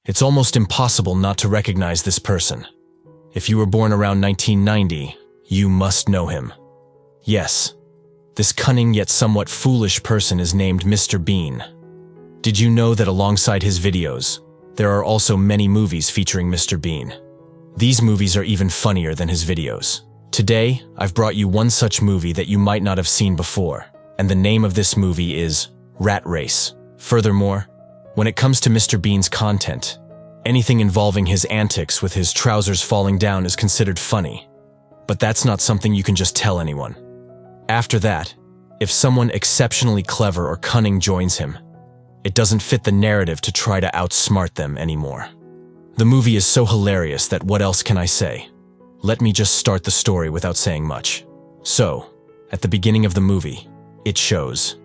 It's almost impossible not to recognize this person. If you were born around 1990, you must know him. Yes, this cunning yet somewhat foolish person is named Mr. Bean. Did you know that alongside his videos, there are also many movies featuring Mr. Bean? These movies are even funnier than his videos. Today, I've brought you one such movie that you might not have seen before, and the name of this movie is Rat Race. Furthermore, when it comes to Mr. Bean's content, anything involving his antics with his trousers falling down is considered funny. But that's not something you can just tell anyone. After that, if someone exceptionally clever or cunning joins him, it doesn't fit the narrative to try to outsmart them anymore. The movie is so hilarious that what else can I say? Let me just start the story without saying much. So, at the beginning of the movie, it shows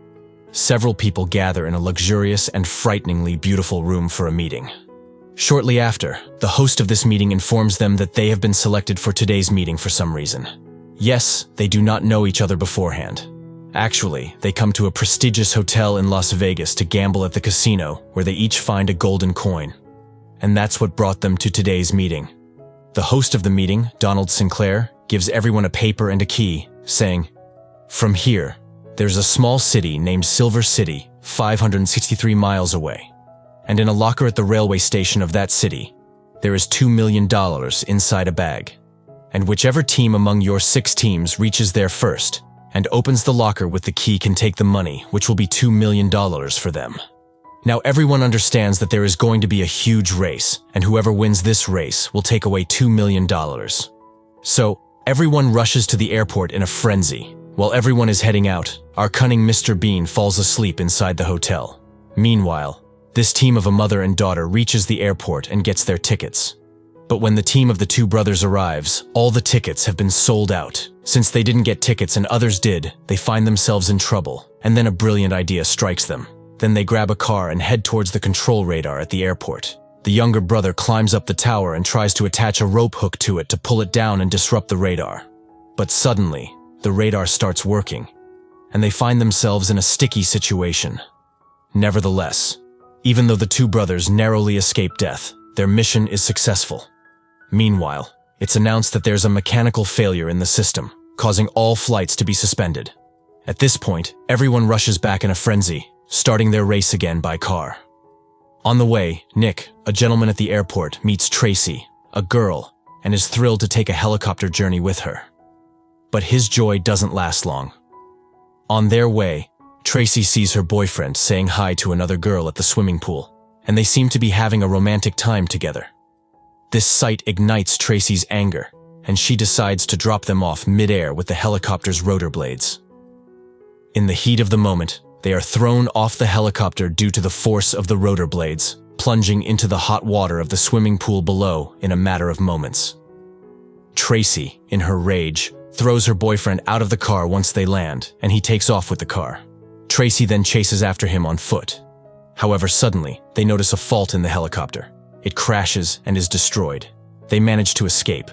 several people gather in a luxurious and frighteningly beautiful room for a meeting. Shortly after, the host of this meeting informs them that they have been selected for today's meeting for some reason. Yes, they do not know each other beforehand. Actually, they come to a prestigious hotel in Las Vegas to gamble at the casino, where they each find a golden coin. And that's what brought them to today's meeting. The host of the meeting, Donald Sinclair, gives everyone a paper and a key, saying, "From here, there's a small city named Silver City, 563 miles away. And in a locker at the railway station of that city, there is $2 million inside a bag. And whichever team among your 6 teams reaches there first and opens the locker with the key can take the money, which will be $2 million for them." Now everyone understands that there is going to be a huge race, and whoever wins this race will take away $2 million. So, everyone rushes to the airport in a frenzy. While everyone is heading out, our cunning Mr. Bean falls asleep inside the hotel. Meanwhile, this team of a mother and daughter reaches the airport and gets their tickets. But when the team of the 2 brothers arrives, all the tickets have been sold out. Since they didn't get tickets and others did, they find themselves in trouble, and then a brilliant idea strikes them. Then they grab a car and head towards the control radar at the airport. The younger brother climbs up the tower and tries to attach a rope hook to it to pull it down and disrupt the radar. But suddenly, the radar starts working, and they find themselves in a sticky situation. Nevertheless, even though the 2 brothers narrowly escape death, their mission is successful. Meanwhile, it's announced that there's a mechanical failure in the system, causing all flights to be suspended. At this point, everyone rushes back in a frenzy, starting their race again by car. On the way, Nick, a gentleman at the airport, meets Tracy, a girl, and is thrilled to take a helicopter journey with her. But his joy doesn't last long. On their way, Tracy sees her boyfriend saying hi to another girl at the swimming pool, and they seem to be having a romantic time together. This sight ignites Tracy's anger, and she decides to drop them off mid-air with the helicopter's rotor blades. In the heat of the moment, they are thrown off the helicopter due to the force of the rotor blades, plunging into the hot water of the swimming pool below in a matter of moments. Tracy, in her rage, throws her boyfriend out of the car once they land, and he takes off with the car. Tracy then chases after him on foot. However, suddenly, they notice a fault in the helicopter. It crashes and is destroyed. They manage to escape,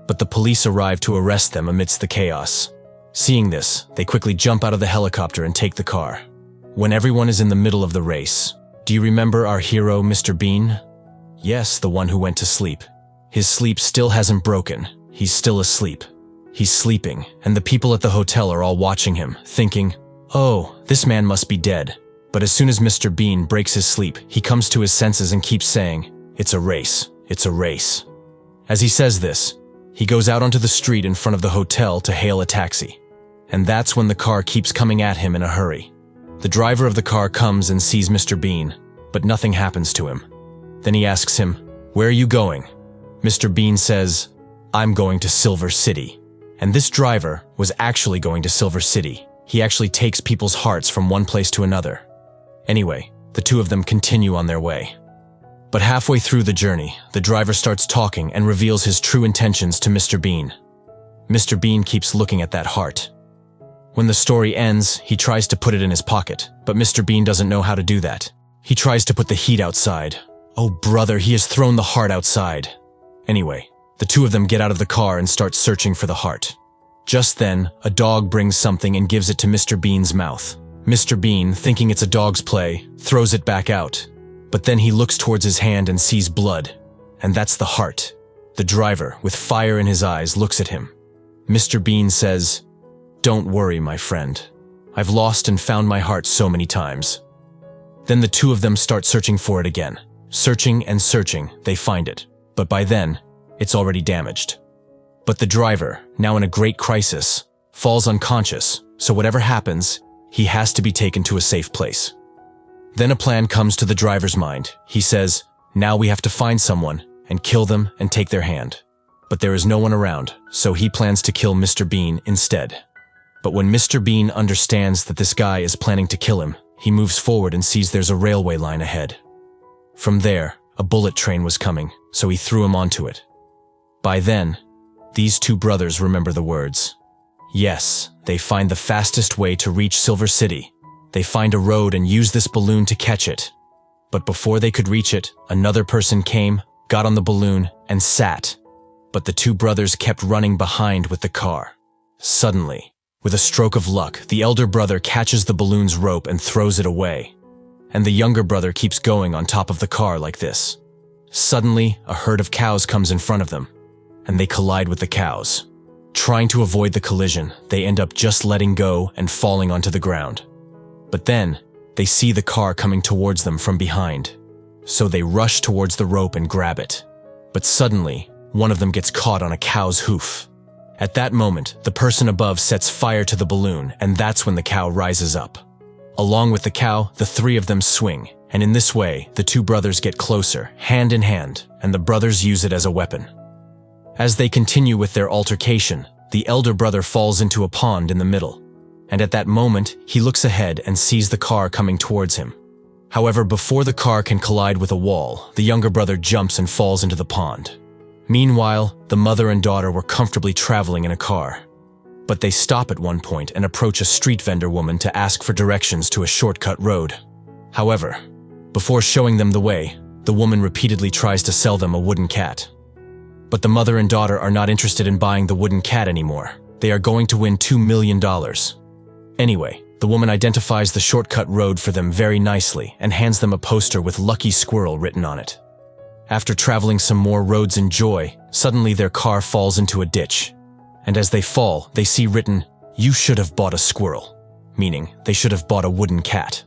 but the police arrive to arrest them amidst the chaos. Seeing this, they quickly jump out of the helicopter and take the car. When everyone is in the middle of the race, do you remember our hero, Mr. Bean? Yes, the one who went to sleep. His sleep still hasn't broken. He's still asleep. He's sleeping, and the people at the hotel are all watching him, thinking, "Oh, this man must be dead." But as soon as Mr. Bean breaks his sleep, he comes to his senses and keeps saying, "It's a race. It's a race." As he says this, he goes out onto the street in front of the hotel to hail a taxi. And that's when the car keeps coming at him in a hurry. The driver of the car comes and sees Mr. Bean, but nothing happens to him. Then he asks him, "Where are you going?" Mr. Bean says, "I'm going to Silver City." And this driver was actually going to Silver City. He actually takes people's hearts from one place to another. Anyway, the 2 of them continue on their way. But halfway through the journey, the driver starts talking and reveals his true intentions to Mr. Bean. Mr. Bean keeps looking at that heart. When the story ends, he tries to put it in his pocket, but Mr. Bean doesn't know how to do that. He tries to put the heat outside. Oh brother, he has thrown the heart outside. Anyway, the 2 of them get out of the car and start searching for the heart. Just then, a dog brings something and gives it to Mr. Bean's mouth. Mr. Bean, thinking it's a dog's play, throws it back out. But then he looks towards his hand and sees blood, and that's the heart. The driver, with fire in his eyes, looks at him. Mr. Bean says, "Don't worry, my friend. I've lost and found my heart so many times." Then the two of them start searching for it again. Searching and searching, they find it. But by then, it's already damaged. But the driver, now in a great crisis, falls unconscious, so whatever happens, he has to be taken to a safe place. Then a plan comes to the driver's mind. He says, now we have to find someone and kill them and take their hand. But there is no one around, so he plans to kill Mr. Bean instead. But when Mr. Bean understands that this guy is planning to kill him, he moves forward and sees there's a railway line ahead. From there, a bullet train was coming, so he threw him onto it. By then, these two brothers remember the words. Yes, they find the fastest way to reach Silver City. They find a road and use this balloon to catch it. But before they could reach it, another person came, got on the balloon, and sat. But the two brothers kept running behind with the car. Suddenly, with a stroke of luck, the elder brother catches the balloon's rope and throws it away. And the younger brother keeps going on top of the car like this. Suddenly, a herd of cows comes in front of them, and they collide with the cows. Trying to avoid the collision, they end up just letting go and falling onto the ground. But then, they see the car coming towards them from behind. So they rush towards the rope and grab it. But suddenly, one of them gets caught on a cow's hoof. At that moment, the person above sets fire to the balloon, and that's when the cow rises up. Along with the cow, the three of them swing, and in this way, the two brothers get closer, hand in hand, and the brothers use it as a weapon. As they continue with their altercation, the elder brother falls into a pond in the middle, and at that moment, he looks ahead and sees the car coming towards him. However, before the car can collide with a wall, the younger brother jumps and falls into the pond. Meanwhile, the mother and daughter were comfortably traveling in a car. But they stop at one point and approach a street vendor woman to ask for directions to a shortcut road. However, before showing them the way, the woman repeatedly tries to sell them a wooden cat. But the mother and daughter are not interested in buying the wooden cat anymore. They are going to win $2 million. Anyway, the woman identifies the shortcut road for them very nicely and hands them a poster with Lucky Squirrel written on it. After traveling some more roads in joy, suddenly their car falls into a ditch. And as they fall, they see written, "You should have bought a squirrel," meaning they should have bought a wooden cat.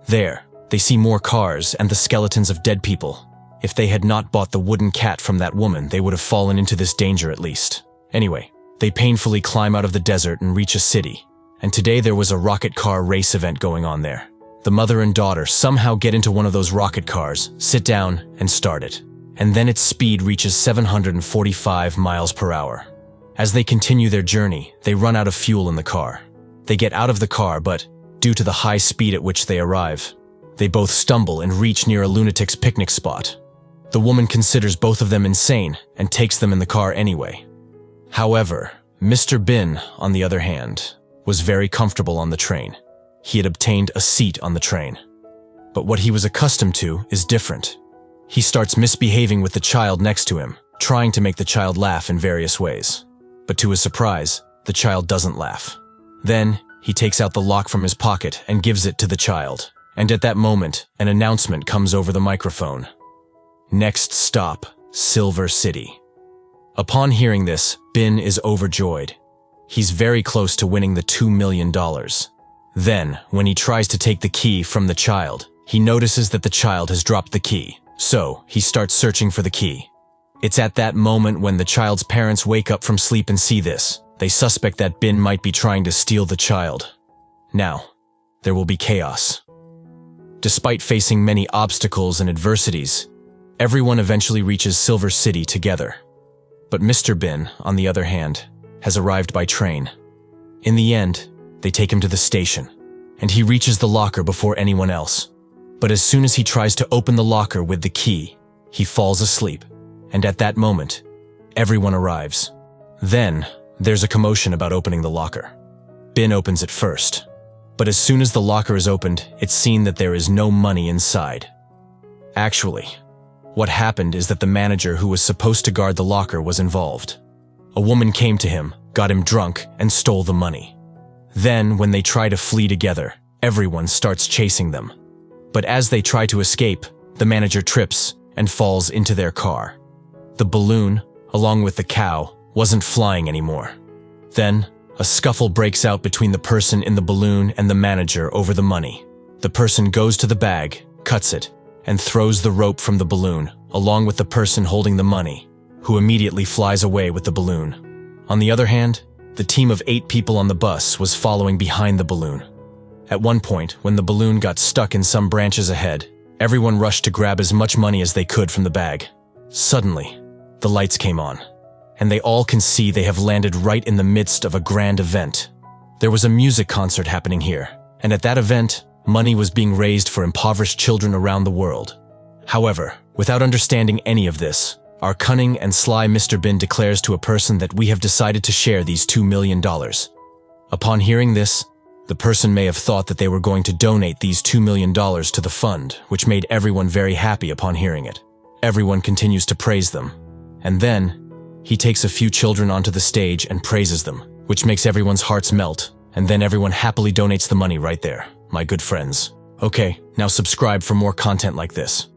There, they see more cars and the skeletons of dead people. If they had not bought the wooden cat from that woman, they would have fallen into this danger at least. Anyway, they painfully climb out of the desert and reach a city. And today there was a rocket car race event going on there. The mother and daughter somehow get into one of those rocket cars, sit down, and start it. And then its speed reaches 745 miles per hour. As they continue their journey, they run out of fuel in the car. They get out of the car, but due to the high speed at which they arrive, they both stumble and reach near a lunatic's picnic spot. The woman considers both of them insane and takes them in the car anyway. However, Mr. Bin, on the other hand, was very comfortable on the train. He had obtained a seat on the train. But what he was accustomed to is different. He starts misbehaving with the child next to him, trying to make the child laugh in various ways. But to his surprise, the child doesn't laugh. Then, he takes out the lock from his pocket and gives it to the child. And at that moment, an announcement comes over the microphone. Next stop, Silver City. Upon hearing this, Bin is overjoyed. He's very close to winning the $2 million. Then, when he tries to take the key from the child, he notices that the child has dropped the key. So, he starts searching for the key. It's at that moment when the child's parents wake up from sleep and see this. They suspect that Bin might be trying to steal the child. Now, there will be chaos. Despite facing many obstacles and adversities, everyone eventually reaches Silver City together. But Mr. Bin, on the other hand, has arrived by train. In the end, they take him to the station, and he reaches the locker before anyone else. But as soon as he tries to open the locker with the key, he falls asleep, and at that moment, everyone arrives. Then, there's a commotion about opening the locker. Bin opens it first, but as soon as the locker is opened, it's seen that there is no money inside. Actually, what happened is that the manager who was supposed to guard the locker was involved. A woman came to him, got him drunk, and stole the money. Then, when they try to flee together, everyone starts chasing them. But as they try to escape, the manager trips and falls into their car. The balloon, along with the cow, wasn't flying anymore. Then, a scuffle breaks out between the person in the balloon and the manager over the money. The person goes to the bag, cuts it, and throws the rope from the balloon, along with the person holding the money, who immediately flies away with the balloon. On the other hand, the team of 8 people on the bus was following behind the balloon. At one point, when the balloon got stuck in some branches ahead, everyone rushed to grab as much money as they could from the bag. Suddenly, the lights came on, and they all can see they have landed right in the midst of a grand event. There was a music concert happening here, and at that event, money was being raised for impoverished children around the world. However, without understanding any of this, our cunning and sly Mr. Bean declares to a person that we have decided to share these $2 million. Upon hearing this, the person may have thought that they were going to donate these $2 million to the fund, which made everyone very happy upon hearing it. Everyone continues to praise them. And then, he takes a few children onto the stage and praises them, which makes everyone's hearts melt, and then everyone happily donates the money right there, my good friends. Okay, now subscribe for more content like this.